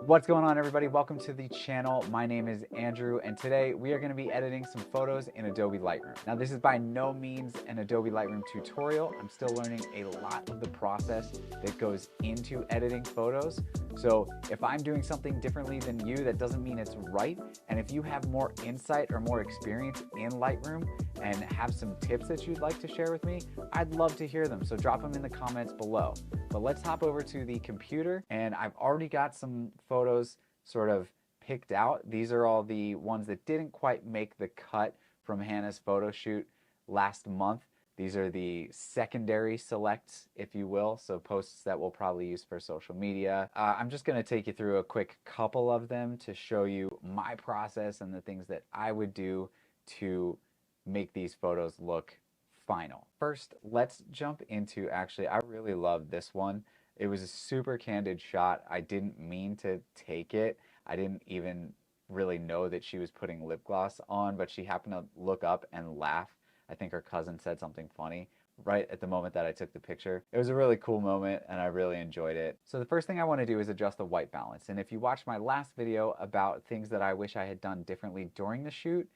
What's going on, everybody? Welcome to the channel. My name is Andrew, and today we are going to be editing some photos in Adobe Lightroom. Now, this is by no means an Adobe Lightroom tutorial. I'm still learning a lot of the process that goes into editing photos. So if I'm doing something differently than you, that doesn't mean it's right. And if you have more insight or more experience in Lightroom and have some tips that you'd like to share with me, I'd love to hear them. So drop them in the comments below. But let's hop over to the computer, and I've already got some photos sort of picked out. These are all the ones that didn't quite make the cut from Hannah's photo shoot last month. These are the secondary selects, if you will, so posts that we'll probably use for social media. I'm just going to take you through a quick couple of them to show you my process and the things that I would do to make these photos look final. First, let's jump into, actually, I really love this one. It was a super candid shot. I didn't mean to take it. I didn't even really know that she was putting lip gloss on, but she happened to look up and laugh. I think her cousin said something funny right at the moment that I took the picture. It was a really cool moment and I really enjoyed it. So the first thing I want to do is adjust the white balance. And if you watched my last video about things that I wish I had done differently during the shoot,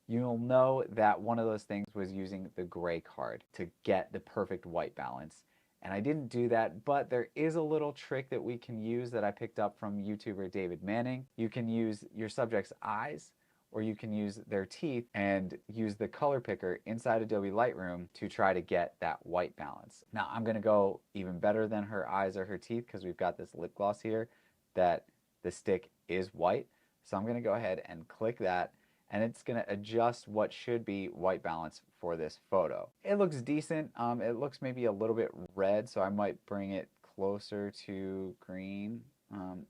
you'll know that one of those things was using the gray card to get the perfect white balance. And I didn't do that, but there is a little trick that we can use that I picked up from YouTuber David Manning. You can use your subject's eyes, or you can use their teeth and use the color picker inside Adobe Lightroom to try to get that white balance. Now I'm gonna go even better than her eyes or her teeth because we've got this lip gloss here that the stick is white. So I'm gonna go ahead and click that, and it's going to adjust what should be white balance for this photo. It looks decent. It looks maybe a little bit red, so I might bring it closer to green.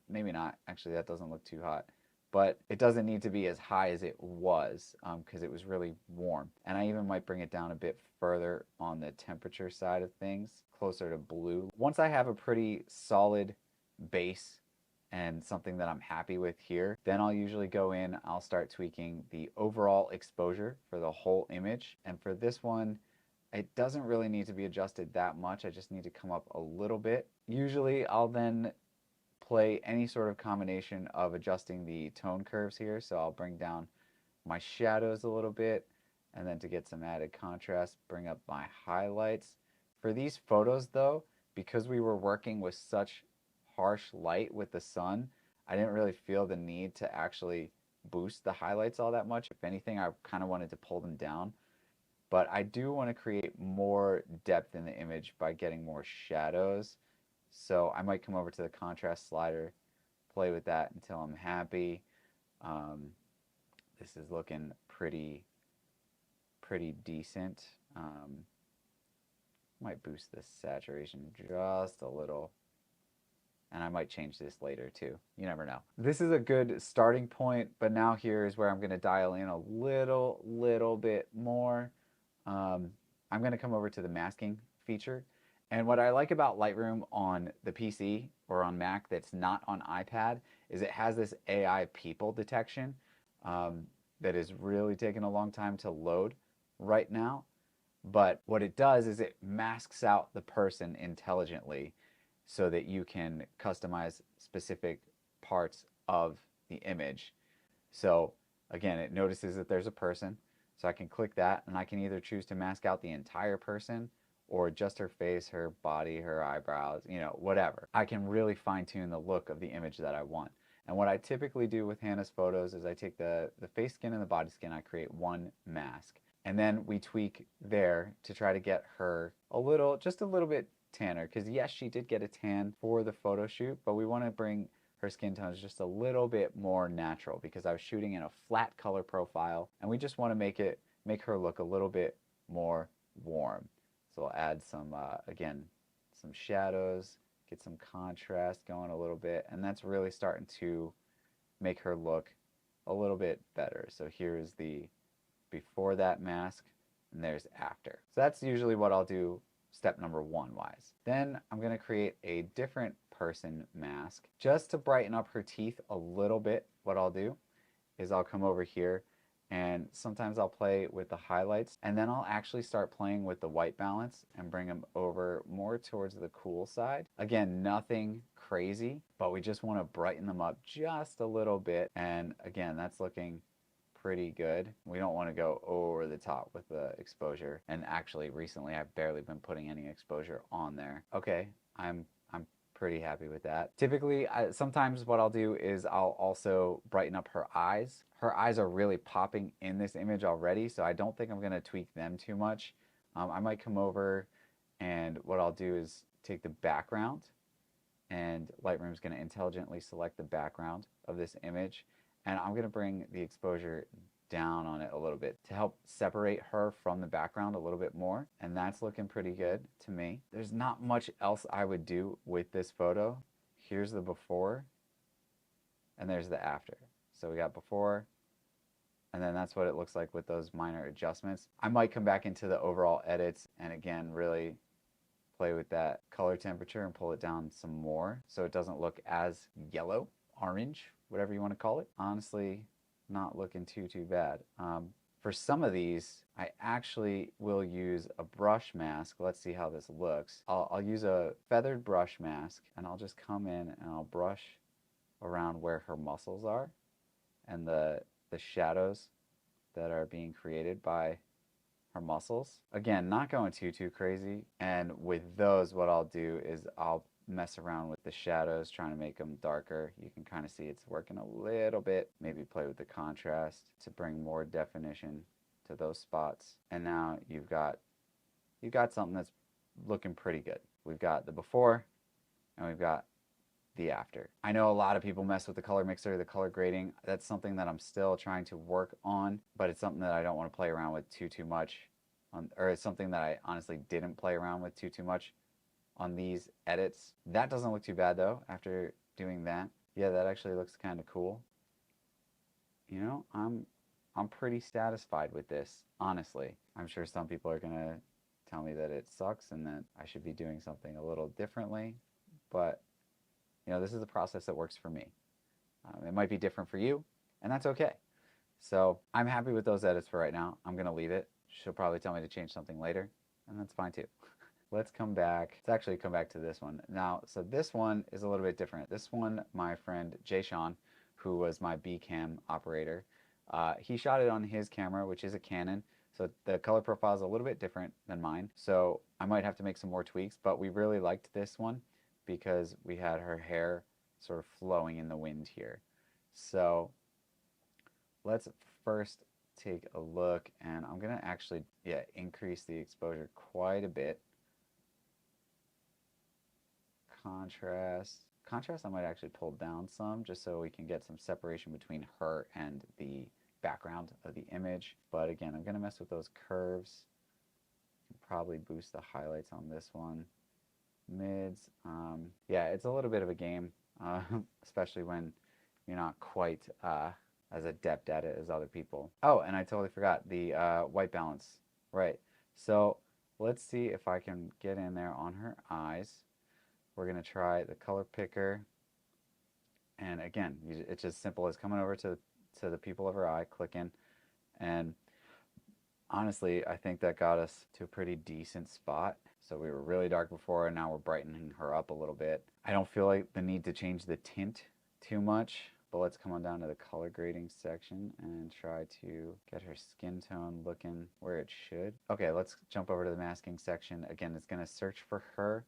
Maybe not. Actually, that doesn't look too hot. But it doesn't need to be as high as it was because it was really warm. And I even might bring it down a bit further on the temperature side of things, closer to blue. Once I have a pretty solid base and something that I'm happy with here, then I'll usually go in, I'll start tweaking the overall exposure for the whole image. And for this one, it doesn't really need to be adjusted that much. I just need to come up a little bit. Usually I'll then play any sort of combination of adjusting the tone curves here. So I'll bring down my shadows a little bit, and then to get some added contrast, bring up my highlights. For these photos though, because we were working with such harsh light with the sun, I didn't really feel the need to actually boost the highlights all that much. If anything, I kind of wanted to pull them down. But I do want to create more depth in the image by getting more shadows. So I might come over to the contrast slider, play with that until I'm happy. This is looking pretty decent. Might boost the saturation just a little. And I might change this later too. You never know. This is a good starting point, but now here is where I'm going to dial in a little bit more. I'm going to come over to the masking feature. And what I like about Lightroom on the PC or on Mac that's not on iPad is it has this AI people detection that is really taking a long time to load right now. But what it does is it masks out the person intelligently, so that you can customize specific parts of the image. So again, it notices that there's a person, so I can click that and I can either choose to mask out the entire person or just her face, her body, her eyebrows, you know, whatever. I can really fine tune the look of the image that I want. And what I typically do with Hannah's photos is I take the face skin and the body skin, I create one mask. And then we tweak there to try to get her just a little bit tanner, because yes, she did get a tan for the photo shoot, but we want to bring her skin tones just a little bit more natural because I was shooting in a flat color profile and we just want to make her look a little bit more warm. So I'll add some again, some shadows, get some contrast going a little bit, and that's really starting to make her look a little bit better. So here's the before that mask and there's after. So that's usually what I'll do step number one wise. Then I'm going to create a different person mask just to brighten up her teeth a little bit. What I'll do is I'll come over here And sometimes I'll play with the highlights, and then I'll actually start playing with the white balance and bring them over more towards the cool side. Again, nothing crazy, but we just want to brighten them up just a little bit. And again, that's looking pretty good. We don't want to go over the top with the exposure. And actually recently I've barely been putting any exposure on there. Okay, I'm pretty happy with that. Typically, sometimes what I'll do is I'll also brighten up her eyes. Her eyes are really popping in this image already, so I don't think I'm gonna tweak them too much. I might come over, and what I'll do is take the background, and Lightroom's gonna intelligently select the background of this image, and I'm gonna bring the exposure down on it a little bit to help separate her from the background a little bit more, and that's looking pretty good to me. There's not much else I would do with this photo. Here's the before, and there's the after. So we got before, and then that's what it looks like with those minor adjustments. I might come back into the overall edits and again really play with that color temperature and pull it down some more so it doesn't look as yellow, orange, whatever you want to call it. Honestly, not looking too bad. For some of these, I actually will use a brush mask. Let's see how this looks. I'll use a feathered brush mask, and I'll just come in and I'll brush around where her muscles are and the shadows that are being created by her muscles. Again, not going too crazy. And with those, what I'll do is I'll mess around with the shadows, trying to make them darker. You can kind of see it's working a little bit. Maybe play with the contrast to bring more definition to those spots. And now you've got something that's looking pretty good. We've got the before and we've got the after. I know a lot of people mess with the color mixer, the color grading. That's something that I'm still trying to work on, but it's something that I don't want to play around with too much. Or it's something that I honestly didn't play around with too much on these edits. That doesn't look too bad though after doing that. Yeah, that actually looks kind of cool. You know, I'm pretty satisfied with this, honestly. I'm sure some people are gonna tell me that it sucks and that I should be doing something a little differently, but you know, this is a process that works for me. It might be different for you, and that's okay. So I'm happy with those edits for right now. I'm gonna leave it. She'll probably tell me to change something later, and that's fine too. Let's come back. Let's actually come back to this one. Now, so this one is a little bit different. This one, my friend Jay Sean, who was my B cam operator, he shot it on his camera, which is a Canon. So the color profile is a little bit different than mine. So I might have to make some more tweaks, but we really liked this one because we had her hair sort of flowing in the wind here. So let's first take a look, and I'm gonna actually, yeah, increase the exposure quite a bit. Contrast I might actually pull down some just so we can get some separation between her and the background of the image. But again, I'm gonna mess with those curves. Probably boost the highlights on this one. Mids, yeah, it's a little bit of a game, especially when you're not quite as adept at it as other people. Oh, and I totally forgot the white balance. Right. So let's see if I can get in there on her eyes. We're going to try the color picker. And again, it's as simple as coming over to the pupil of her eye, clicking. And honestly, I think that got us to a pretty decent spot. So we were really dark before, and now we're brightening her up a little bit. I don't feel like the need to change the tint too much, but let's come on down to the color grading section and try to get her skin tone looking where it should. Okay, let's jump over to the masking section. Again, it's going to search for her.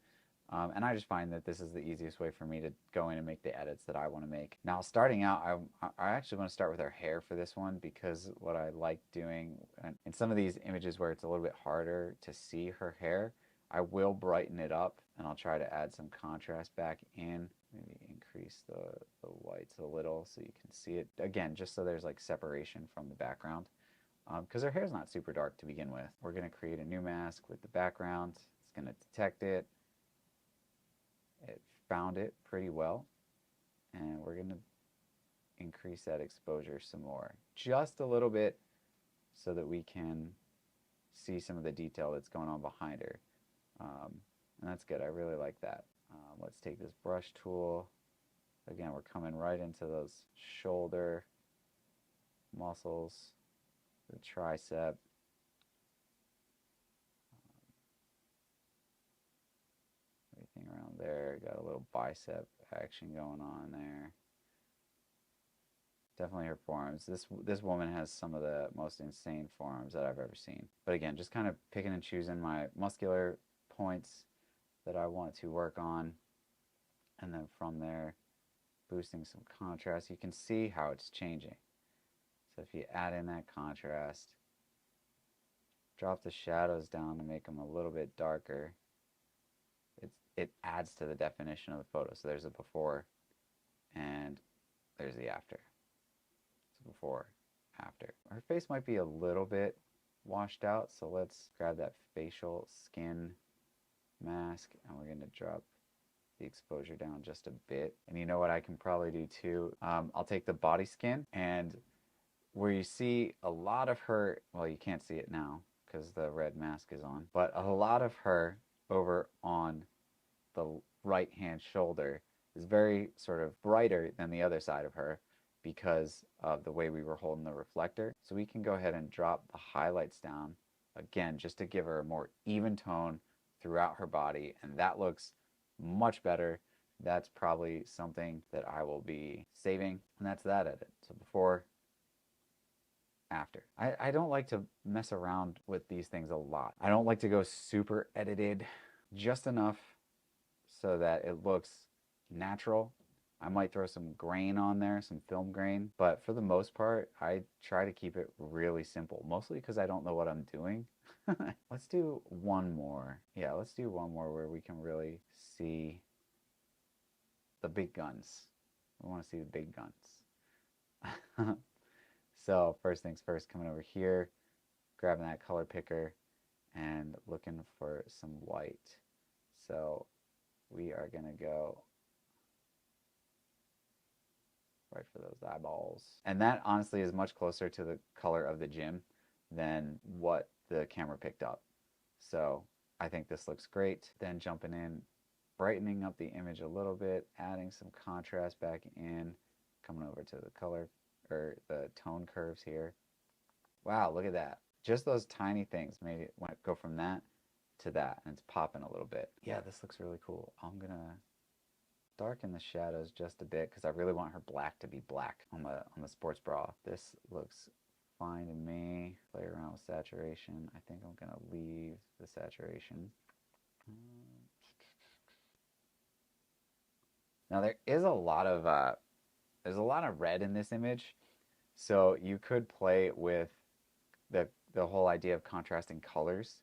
And I just find that this is the easiest way for me to go in and make the edits that I want to make. Now, starting out, I actually want to start with her hair for this one because what I like doing in some of these images where it's a little bit harder to see her hair, I will brighten it up and I'll try to add some contrast back in. Maybe increase the whites a little so you can see it. Again, just so there's like separation from the background. Because her hair is not super dark to begin with. We're going to create a new mask with the background. It's going to detect it. It found it pretty well, and we're going to increase that exposure some more, just a little bit, so that we can see some of the detail that's going on behind her. And that's good. I really like that. Let's take this brush tool. Again, we're coming right into those shoulder muscles, the tricep. Everything around there. Got a little bicep action going on there. Definitely her forearms. This woman has some of the most insane forearms that I've ever seen. But again, just kind of picking and choosing my muscular points that I want to work on. And then from there, boosting some contrast. You can see how it's changing. So if you add in that contrast, drop the shadows down to make them a little bit darker, it adds to the definition of the photo. So there's a before and there's the after. So before, after. Her face might be a little bit washed out, so let's grab that facial skin mask and we're going to drop the exposure down just a bit. And you know what I can probably do too? I'll take the body skin, and where you see a lot of her, well, you can't see it now because the red mask is on, but a lot of her over on the right hand shoulder is very sort of brighter than the other side of her because of the way we were holding the reflector. So we can go ahead and drop the highlights down again just to give her a more even tone throughout her body, and that looks much better. That's probably something that I will be saving, and that's that edit. So before, after. I don't like to mess around with these things a lot. I don't like to go super edited, just enough so that it looks natural. I might throw some grain on there, some film grain, but for the most part, I try to keep it really simple, mostly because I don't know what I'm doing. Let's do one more. Yeah, let's do one more where we can really see the big guns. We want to see the big guns. So first things first, coming over here, grabbing that color picker and looking for some white. So we are going to go right for those eyeballs. And that honestly is much closer to the color of the gym than what the camera picked up. So I think this looks great. Then jumping in, brightening up the image a little bit, adding some contrast back in, coming over to the color or the tone curves here. Wow, look at that. Just those tiny things made it go from that to that, and it's popping a little bit. Yeah, this looks really cool. I'm gonna darken the shadows just a bit because I really want her black to be black on the sports bra. This looks fine to me. Play around with saturation. I think I'm gonna leave the saturation. Now there is a lot of there's a lot of red in this image, so you could play with the whole idea of contrasting colors,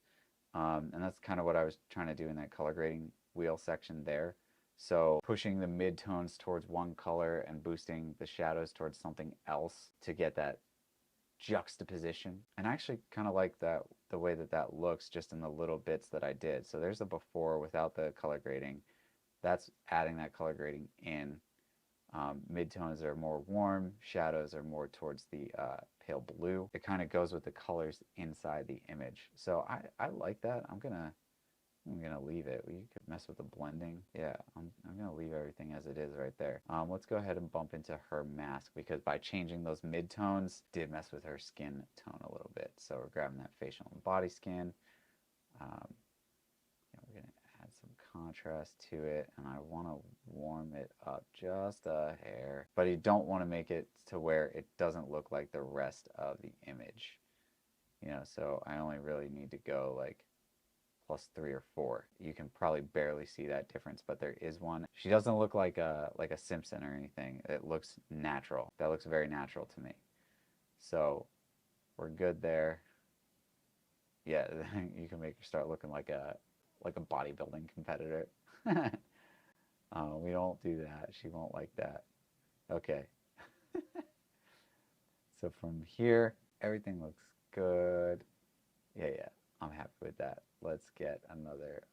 and that's kind of what I was trying to do in that color grading wheel section there. So pushing the mid-tones towards one color and boosting the shadows towards something else to get that juxtaposition. And I actually kind of like that, the way that that looks just in the little bits that I did. So there's a before without the color grading. That's adding that color grading in. Midtones are more warm, shadows are more towards the pale blue. It kind of goes with the colors inside the image. So I like that. I'm gonna leave it. We could mess with the blending. Yeah, I'm gonna leave everything as it is right there. Let's go ahead and bump into her mask, because by changing those midtones, did mess with her skin tone a little bit. So we're grabbing that facial and body skin. We're gonna add some contrast to it, and I want to warm it up just a hair, but you don't want to make it to where it doesn't look like the rest of the image. You know, so I only really need to go like +3 or 4. You can probably barely see that difference, but there is one. She doesn't look like a Simpson or anything. It looks natural. That looks very natural to me. So we're good there. Yeah, you can make her start looking like a bodybuilding competitor. We don't do that. She won't like that. Okay. So from here, everything looks good. Yeah, I'm happy with that. Let's get another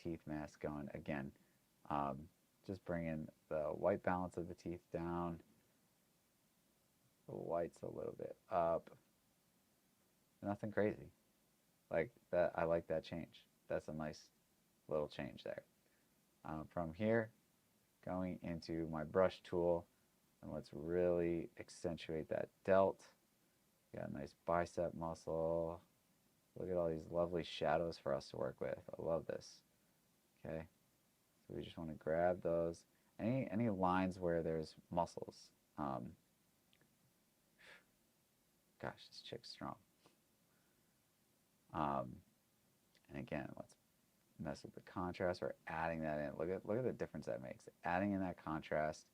teeth mask going again. Just bringing the white balance of the teeth down. The white's a little bit up. Nothing crazy. Like that, I like that change. That's a nice little change there. From here, going into my brush tool, and let's really accentuate that delt. Got a nice bicep muscle. Look at all these lovely shadows for us to work with. I love this. Okay, so we just want to grab those. Any lines where there's muscles. Gosh, this chick's strong. And again, let's mess with the contrast. We're adding that in. Look at the difference that makes. Adding in that contrast,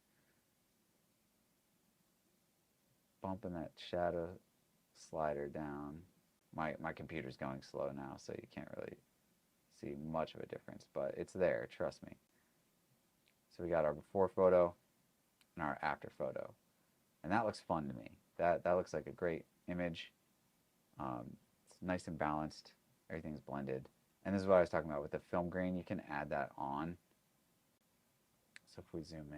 bumping that shadow slider down. My computer's going slow now, so you can't really see much of a difference, but it's there, trust me. So we got our before photo and our after photo, and that looks fun to me. That looks like a great image. It's nice and balanced. Everything's blended. And this is what I was talking about with the film grain. You can add that on. So if we zoom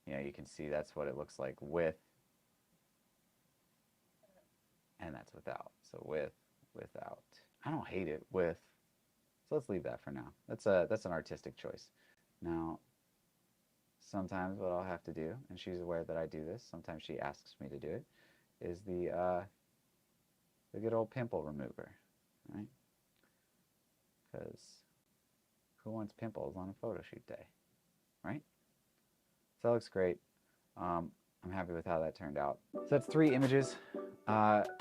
in, you can see that's what it looks like with, and that's without. So with, without. I don't hate it with. So let's leave that for now. That's an artistic choice. Now, sometimes what I'll have to do, and she's aware that I do this, sometimes she asks me to do it, is the good old pimple remover, right? Because who wants pimples on a photo shoot day, right? So that looks great. I'm happy with how that turned out. So that's 3 images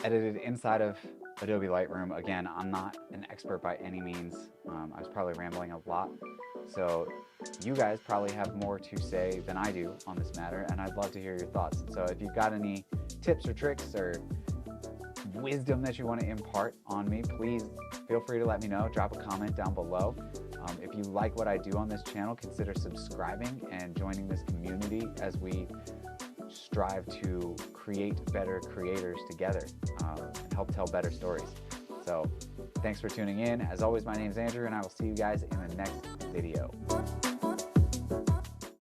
edited inside of Adobe Lightroom. Again, I'm not an expert by any means. I was probably rambling a lot. So you guys probably have more to say than I do on this matter, and I'd love to hear your thoughts. So if you've got any tips or tricks or wisdom that you want to impart on me, please feel free to let me know. Drop a comment down below. If you like what I do on this channel, consider subscribing and joining this community as we strive to create better creators together and help tell better stories. So thanks for tuning in. As always, my name is Andrew, and I will see you guys in the next video.